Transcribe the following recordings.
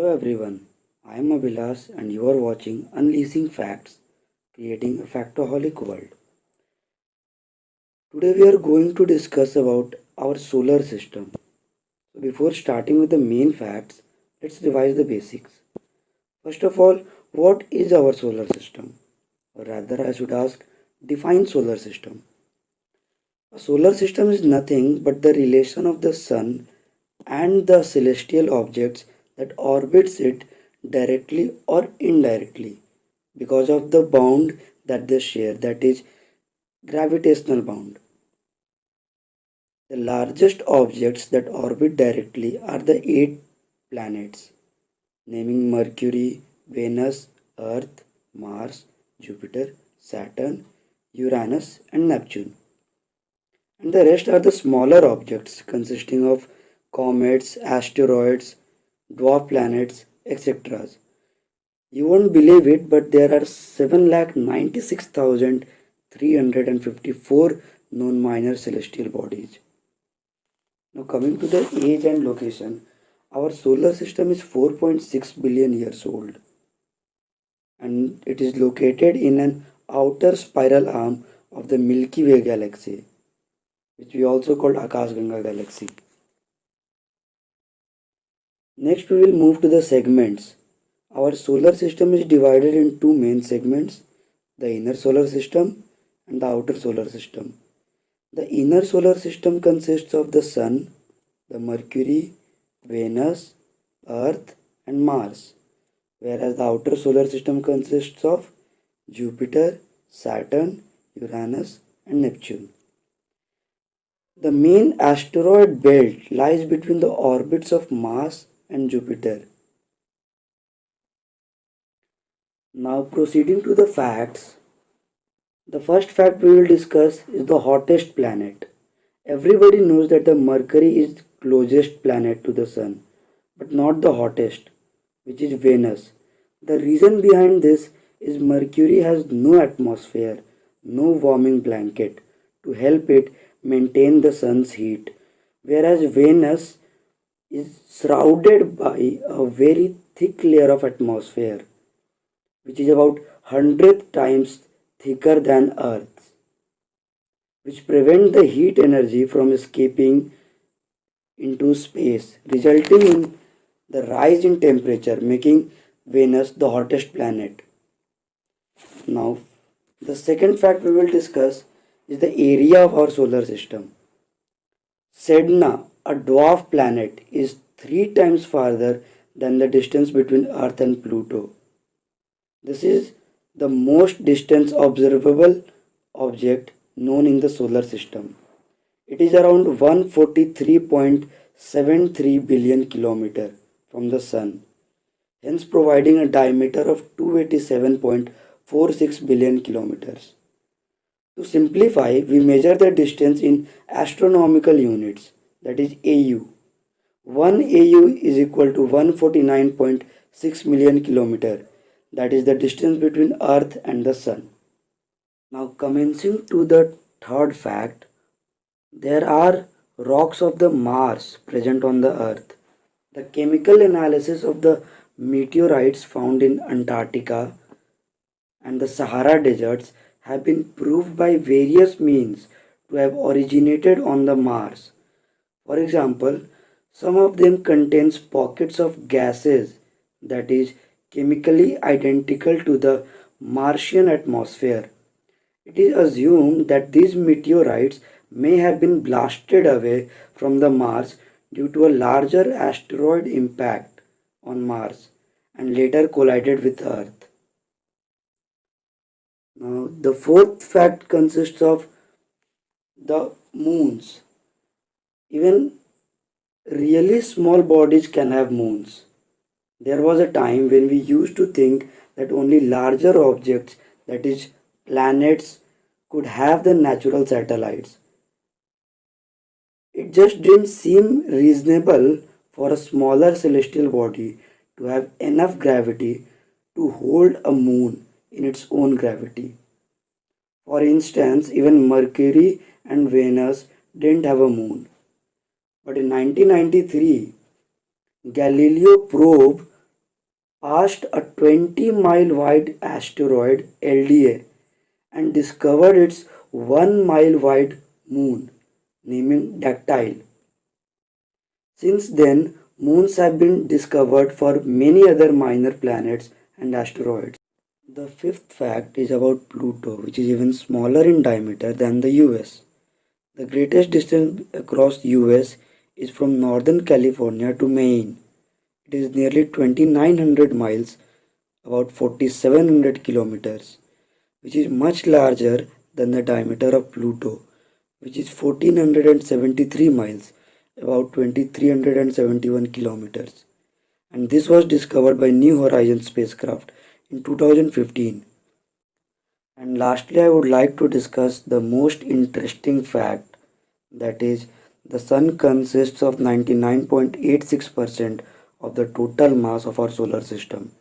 Hello everyone, I am Abhilas and you are watching Unleashing Facts, creating a factoholic world. Today we are going to discuss about our solar system. So before starting with the main facts, let's revise the basics. First of all, what is our solar system? Or rather I should ask, define solar system. A solar system is nothing but the relation of the sun and the celestial objects that orbits it directly or indirectly because of the bond that they share, that is gravitational bound. The largest objects that orbit directly are the eight planets, naming Mercury, Venus, Earth, Mars, Jupiter, Saturn, Uranus, and Neptune. And the rest are the smaller objects consisting of comets, asteroids, dwarf planets, etc. You won't believe it, but there are 7,96,354 known minor celestial bodies. Now, coming to the age and location, our solar system is 4.6 billion years old and it is located in an outer spiral arm of the Milky Way galaxy, which we also call Akashganga galaxy. Next, we will move to the segments. Our solar system is divided in two main segments, the inner solar system and the outer solar system. The inner solar system consists of the Sun, the Mercury, Venus, Earth, and Mars, whereas the outer solar system consists of Jupiter, Saturn, Uranus, and Neptune. The main asteroid belt lies between the orbits of Mars and Jupiter. Now, proceeding to the facts, the first fact we will discuss is the hottest planet. Everybody knows that the Mercury is closest planet to the sun, but not the hottest, which is Venus. The reason behind this is Mercury has no atmosphere, no warming blanket to help it maintain the sun's heat, whereas Venus is surrounded by a very thick layer of atmosphere, which is about 100 times thicker than Earth, which prevent the heat energy from escaping into space, resulting in the rise in temperature, making Venus the hottest planet. Now, the second fact we will discuss is the area of our solar system. Sedna, a dwarf planet, is 3 times farther than the distance between Earth and Pluto. This is the most distance observable object known in the solar system. It is around 143.73 billion kilometer from the sun, hence providing a diameter of 287.46 billion kilometers. To simplify, we measure the distance in astronomical units, that is AU. 1 AU is equal to 149.6 million kilometer, that is the distance between Earth and the Sun. Now, commencing to the third fact, there are rocks of the Mars present on the Earth. The chemical analysis of the meteorites found in Antarctica and the Sahara deserts have been proved by various means to have originated on the Mars. For example, some of them contains pockets of gases, that is chemically identical to the Martian atmosphere. It is assumed that these meteorites may have been blasted away from the Mars due to a larger asteroid impact on Mars and later collided with Earth. Now, the fourth fact consists of the moons. Even really small bodies can have moons. There was a time when we used to think that only larger objects, that is, planets, could have the natural satellites. It just didn't seem reasonable for a smaller celestial body to have enough gravity to hold a moon in its own gravity. For instance, even Mercury and Venus didn't have a moon. But in 1993, Galileo probe passed a 20-mile wide asteroid LDA and discovered its 1 mile wide moon, naming Dactyl. Since then, moons have been discovered for many other minor planets and asteroids. The fifth fact is about Pluto, which is even smaller in diameter than the US. The greatest distance across US is from Northern California to Maine. It is nearly 2,900 miles, about 4,700 kilometers, which is much larger than the diameter of Pluto, which is 1,473 miles, about 2,371 kilometers. And this was discovered by New Horizons spacecraft in 2015. And lastly, I would like to discuss the most interesting fact, that is, the Sun consists of 99.86% of the total mass of our solar system.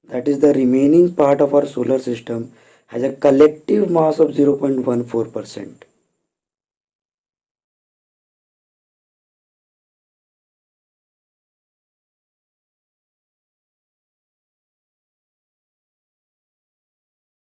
That is, the remaining part of our solar system has a collective mass of 0.14%.